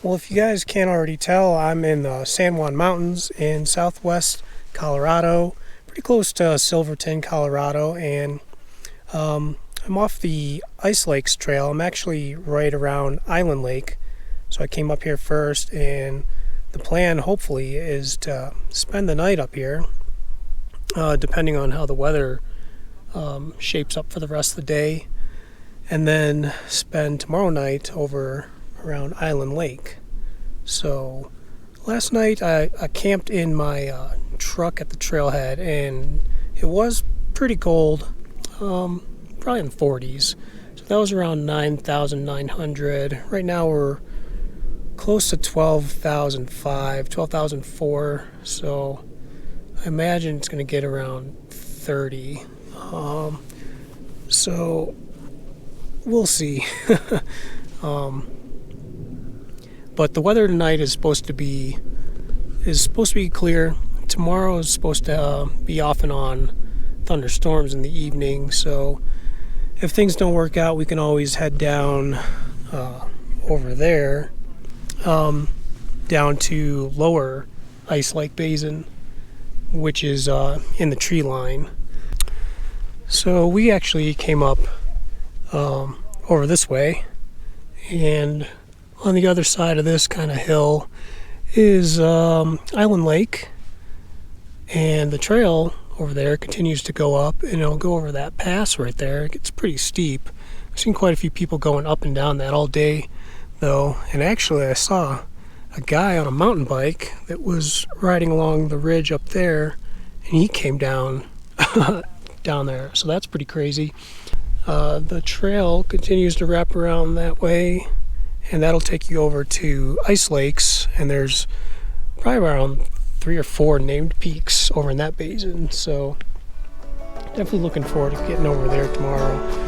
Well, if you guys can't already tell, I'm in the San Juan Mountains in southwest Colorado, pretty close to Silverton, Colorado, and I'm off the Ice Lakes Trail. I'm actually right around Island Lake, so I came up here first, and the plan, hopefully, is to spend the night up here, depending on how the weather shapes up for the rest of the day, and then spend tomorrow night over around Island Lake. So last night I camped in my truck at the trailhead, and it was pretty cold, probably in the 40s. So that was around 9,900. Right now we're close to 12,004. So I imagine it's going to get around 30. So we'll see. But the weather tonight is supposed to be clear. Tomorrow is supposed to be off and on thunderstorms in the evening. So if things don't work out, we can always head down over there, down to lower Ice Lake Basin, which is in the tree line. So we actually came up over this way, and on the other side of this kind of hill is Island Lake, and the trail over there continues to go up, and it'll go over that pass right there. It gets pretty steep. I've seen quite a few people going up and down that all day, though, and actually I saw a guy on a mountain bike that was riding along the ridge up there, and he came down down there, so that's pretty crazy. The trail continues to wrap around that way, and that'll take you over to Ice Lakes, and there's probably around 3 or 4 named peaks over in that basin, so definitely looking forward to getting over there tomorrow.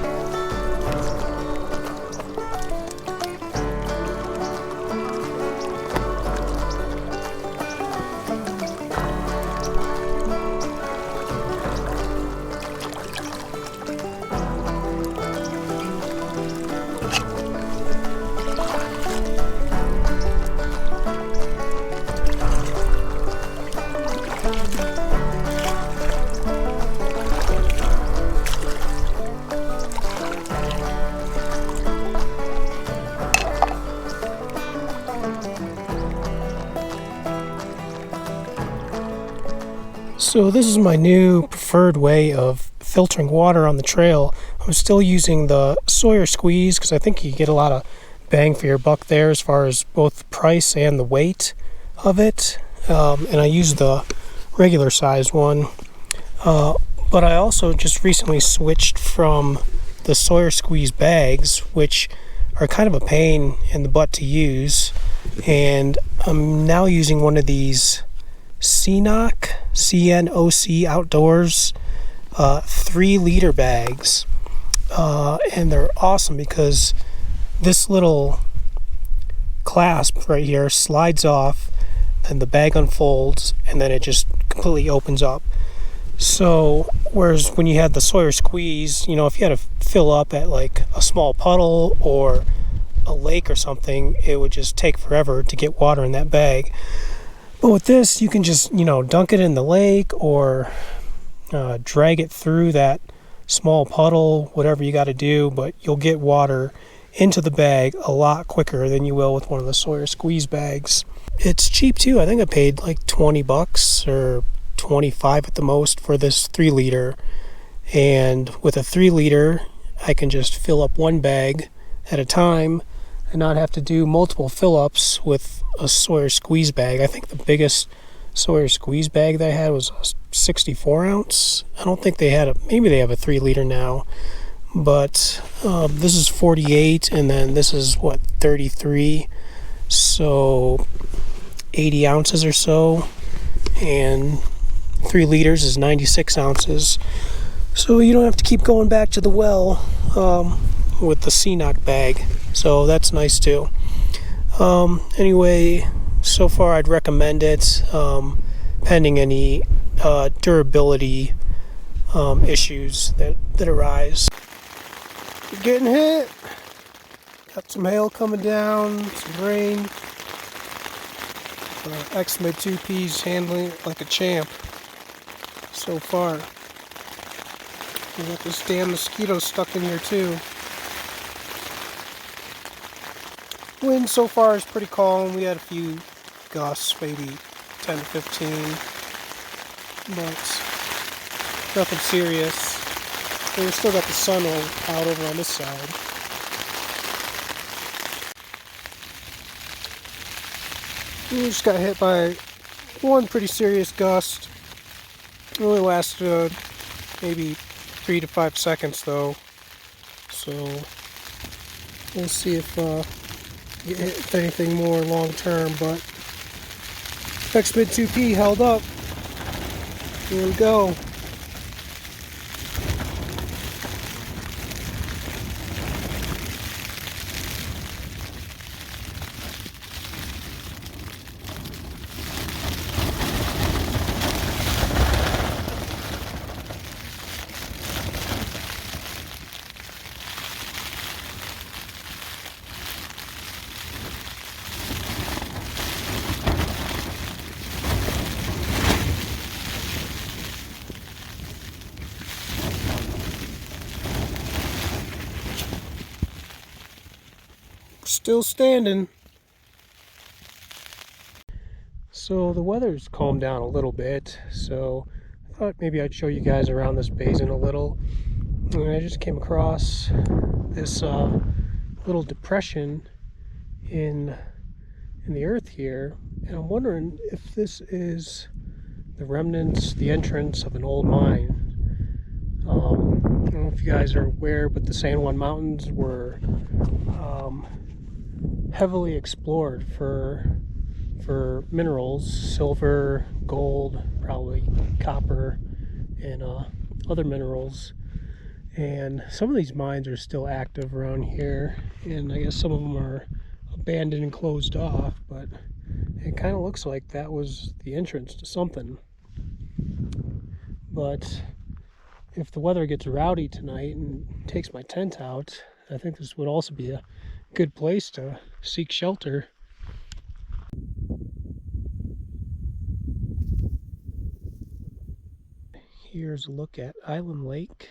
So this is my new preferred way of filtering water on the trail. I'm still using the Sawyer squeeze because I think you get a lot of bang for your buck there as far as both price and the weight of it. And I use the regular size one. But I also just recently switched from the Sawyer squeeze bags, which are kind of a pain in the butt to use. And I'm now using one of these CNOC, C-N-O-C Outdoors 3-liter bags, and they're awesome because this little clasp right here slides off, and the bag unfolds, and then it just completely opens up. So whereas when you had the Sawyer squeeze, if you had to fill up at like a small puddle or a lake or something, it would just take forever to get water in that bag. But with this, you can just, dunk it in the lake or drag it through that small puddle, whatever you got to do, but you'll get water into the bag a lot quicker than you will with one of the Sawyer squeeze bags. It's cheap too. I think I paid like $20 or $25 at the most for this 3-liter. And with a 3-liter, I can just fill up one bag at a time and not have to do multiple fill-ups with a Sawyer squeeze bag. I think the biggest Sawyer squeeze bag that I had was a 64 ounce. I don't think they had maybe they have a 3-liter now, but this is 48, and then this is 33, so 80 ounces or so, and 3 liters is 96 ounces. So you don't have to keep going back to the well with the CNOC bag. So that's nice too. Anyway, so far I'd recommend it, pending any durability issues that arise. You're getting hit. Got some hail coming down, some rain. X-Mid 2P's handling it like a champ so far. We got this damn mosquito stuck in here too. Wind so far is pretty calm. We had a few gusts, maybe 10 to 15, but nothing serious. And we still got the sun out over on this side. We just got hit by one pretty serious gust. It only lasted maybe 3 to 5 seconds though. So we'll see if anything more long term, but X-Mid 2P held up. Here we go. Still standing. So the weather's calmed down a little bit, so I thought maybe I'd show you guys around this basin a little. And I just came across this little depression in the earth here, and I'm wondering if this is the remnants, the entrance of an old mine. I don't know if you guys are aware, but the San Juan mountains were heavily explored for minerals, silver, gold, probably copper, and other minerals. And some of these mines are still active around here, and I guess some of them are abandoned and closed off, but it kind of looks like that was the entrance to something. But if the weather gets rowdy tonight and takes my tent out, I think this would also be a good place to seek shelter. Here's a look at Island Lake.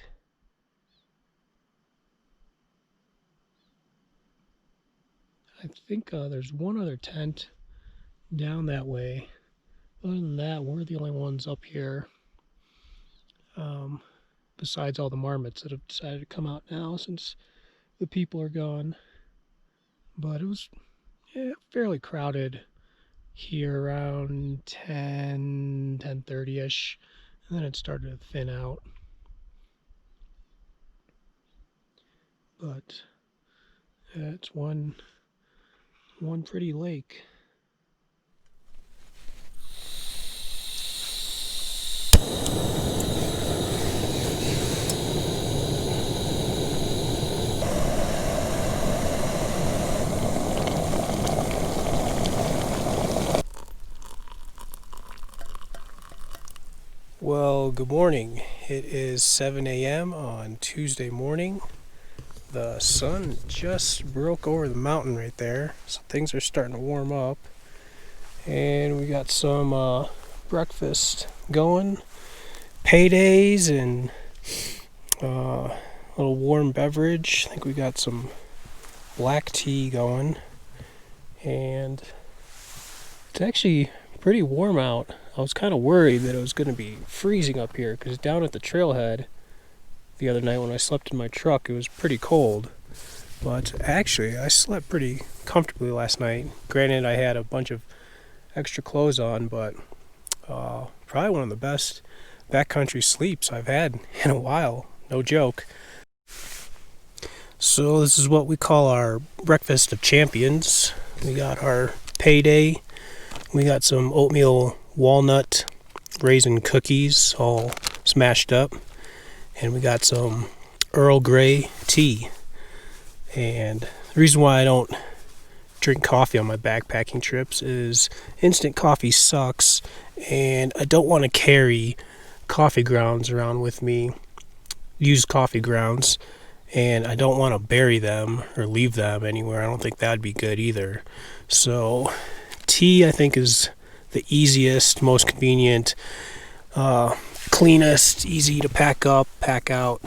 I think there's one other tent down that way. Other than that, we're the only ones up here, besides all the marmots that have decided to come out now since the people are gone. But it was fairly crowded here around 10:30ish, and then it started to thin out. But it's one pretty lake. Well, good morning. It is 7 a.m. on Tuesday morning. The sun just broke over the mountain right there, so things are starting to warm up. And we got some breakfast going, paydays, and a little warm beverage. I think we got some black tea going, and it's actually pretty warm out. I was kind of worried that it was going to be freezing up here, because down at the trailhead the other night when I slept in my truck, it was pretty cold. But actually, I slept pretty comfortably last night. Granted, I had a bunch of extra clothes on, but probably one of the best backcountry sleeps I've had in a while. No joke. So this is what we call our breakfast of champions. We got our payday. We got some oatmeal walnut raisin cookies all smashed up. And we got some Earl Grey tea. And the reason why I don't drink coffee on my backpacking trips is instant coffee sucks, and I don't want to carry coffee grounds around with me, used coffee grounds, and I don't want to bury them or leave them anywhere. I don't think that'd be good either. So tea, I think, is the easiest, most convenient, cleanest, easy to pack up, pack out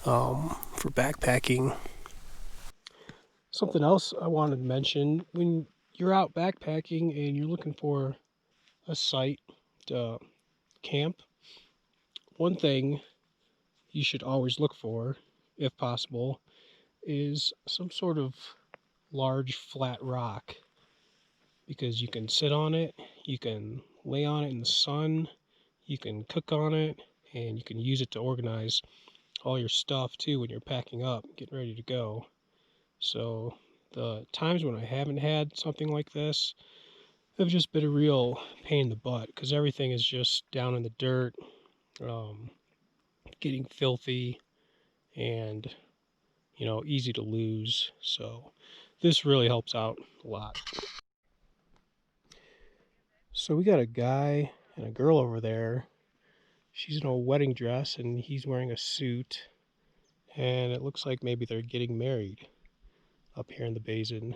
for backpacking. Something else I wanted to mention, when you're out backpacking and you're looking for a site to camp, one thing you should always look for, if possible, is some sort of large flat rock, because you can sit on it, you can lay on it in the sun, you can cook on it, and you can use it to organize all your stuff too when you're packing up, getting ready to go. So the times when I haven't had something like this have just been a real pain in the butt, because everything is just down in the dirt, getting filthy, and easy to lose. So this really helps out a lot. So we got a guy and a girl over there. She's in a wedding dress and he's wearing a suit, and it looks like maybe they're getting married up here in the basin,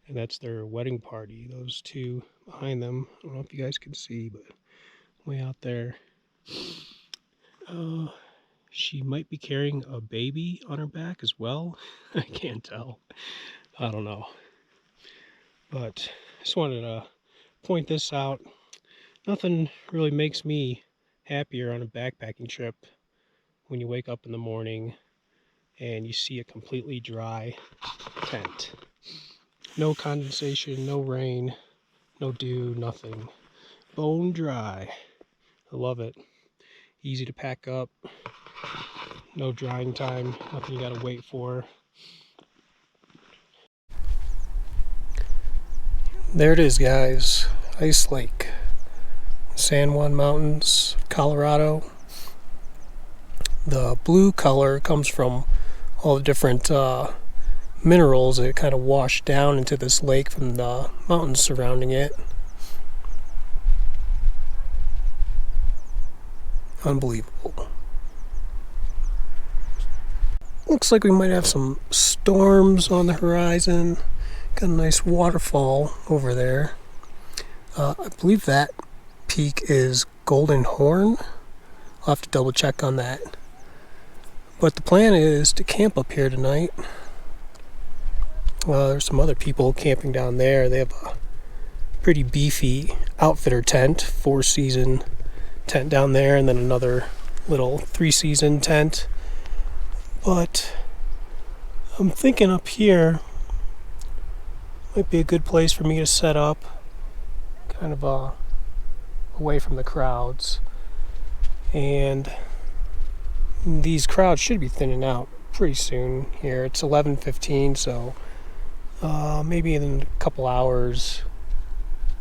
and that's their wedding party. Those two behind them, I don't know if you guys can see, but way out there, she might be carrying a baby on her back as well. I can't tell. I don't know. But I just wanted to point this out. Nothing really makes me happier on a backpacking trip when you wake up in the morning and you see a completely dry tent. No condensation, no rain, no dew, nothing. Bone dry. I love it. Easy to pack up. No drying time, nothing you gotta wait for. There it is, guys. Ice Lake. San Juan Mountains, Colorado. The blue color comes from all the different minerals that kind of wash down into this lake from the mountains surrounding it. Unbelievable. Looks like we might have some storms on the horizon. Got a nice waterfall over there. I believe that peak is Golden Horn. I'll have to double check on that. But the plan is to camp up here tonight. There's some other people camping down there. They have a pretty beefy outfitter tent, 4-season tent down there, and then another little 3-season tent. But I'm thinking up here might be a good place for me to set up, kind of away from the crowds. And these crowds should be thinning out pretty soon here. It's 11:15, so maybe in a couple hours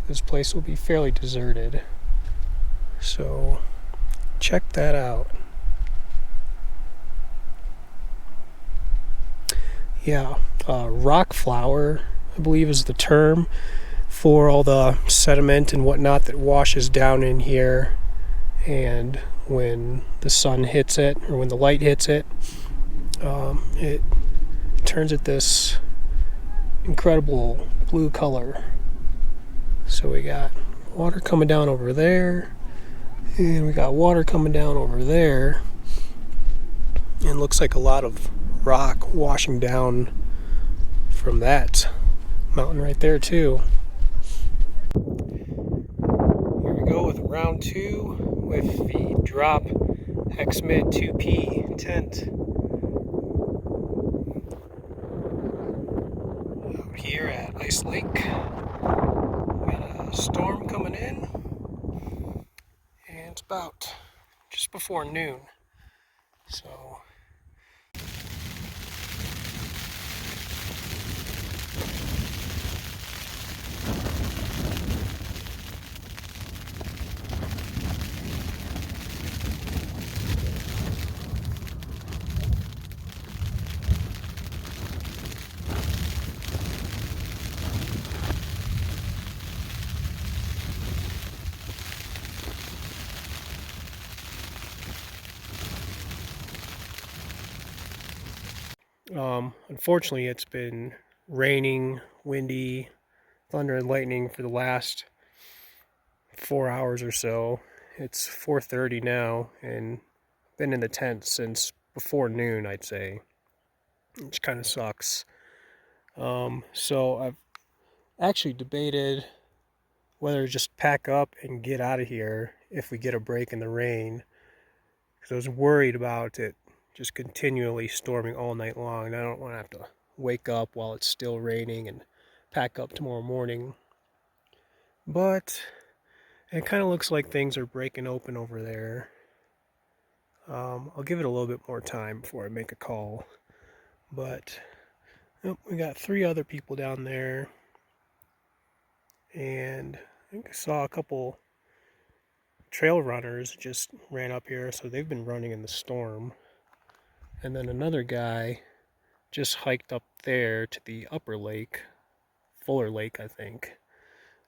this place will be fairly deserted. So check that out. Yeah, rock flour, I believe, is the term for all the sediment and whatnot that washes down in here, and when the sun hits it, or when the light hits it, it turns it this incredible blue color. So we got water coming down over there, and we got water coming down over there, and looks like a lot of rock washing down from that mountain right there too. Here we go with round 2 with the drop X-Mid 2P tent. Out here at Ice Lake, we got a storm coming in, and it's about just before noon. So unfortunately, it's been raining, windy, thunder and lightning for the last 4 hours or so. It's 4:30 now, and been in the tent since before noon, I'd say, which kind of sucks. So I've actually debated whether to just pack up and get out of here if we get a break in the rain, because I was worried about it just continually storming all night long, and I don't want to have to wake up while it's still raining and pack up tomorrow morning. But it kind of looks like things are breaking open over there. I'll give it a little bit more time before I make a call. But we got 3 other people down there, and I think I saw a couple trail runners just ran up here, so they've been running in the storm. And then another guy just hiked up there to the upper lake, Fuller Lake, I think.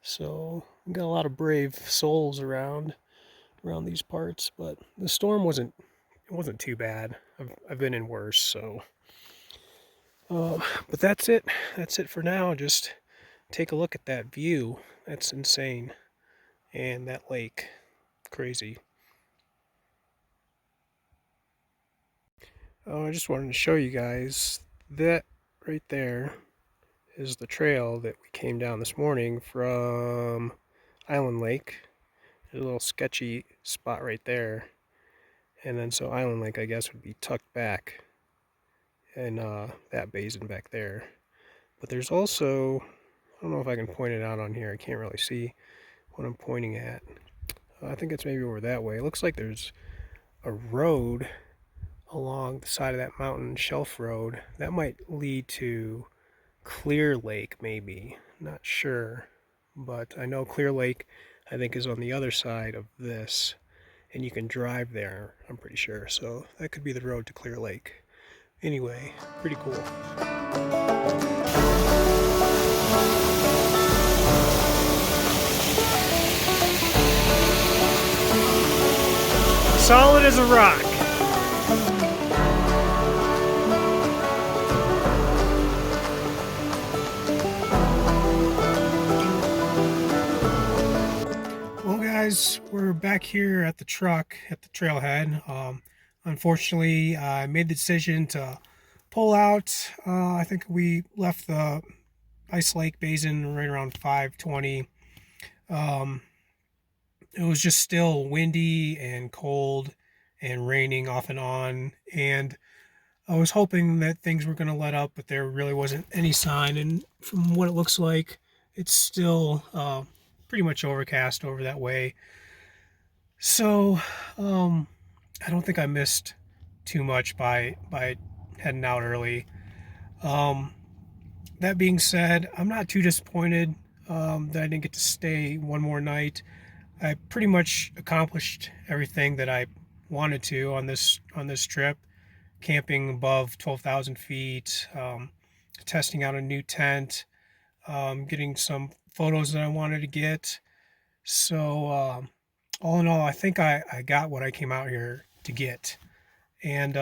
So we got a lot of brave souls around these parts, but the storm wasn't too bad. I've been in worse, so. But that's it. That's it for now. Just take a look at that view. That's insane, and that lake, crazy. Oh, I just wanted to show you guys that right there is the trail that we came down this morning from Island Lake. There's a little sketchy spot right there. And then so Island Lake, I guess, would be tucked back in that basin back there. But there's also, I don't know if I can point it out on here. I can't really see what I'm pointing at. I think it's maybe over that way. It looks like there's a road along the side of that mountain, Shelf Road. That might lead to Clear Lake, maybe. Not sure. But I know Clear Lake, I think, is on the other side of this. And you can drive there, I'm pretty sure. So that could be the road to Clear Lake. Anyway, pretty cool. Solid as a rock. Well, guys, we're back here at the truck at the trailhead. Unfortunately, I made the decision to pull out. I think we left the Ice Lake Basin right around 5:20. It was just still windy and cold and raining off and on, and I was hoping that things were going to let up, but there really wasn't any sign. And from what it looks like, it's still pretty much overcast over that way. So I don't think I missed too much by heading out early. That being said, I'm not too disappointed that I didn't get to stay one more night. I pretty much accomplished everything that I wanted to on this trip. Camping above 12,000 feet, testing out a new tent, getting some photos that I wanted to get. So all in all, I think I got what I came out here to get. And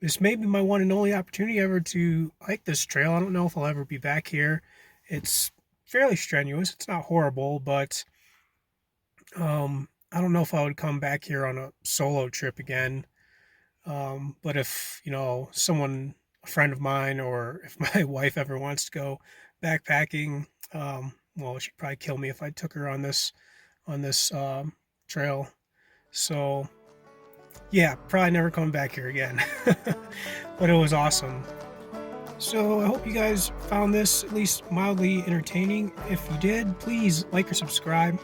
this may be my one and only opportunity ever to hike this trail. I don't know if I'll ever be back here. It's fairly strenuous. It's not horrible, but I don't know if I would come back here on a solo trip again. But if, someone, a friend of mine, or if my wife ever wants to go backpacking, well, she'd probably kill me if I took her on this trail. So yeah, probably never coming back here again. But it was awesome. So I hope you guys found this at least mildly entertaining. If you did, please like or subscribe.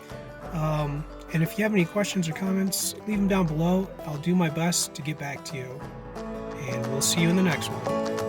And if you have any questions or comments, leave them down below. I'll do my best to get back to you. And we'll see you in the next one.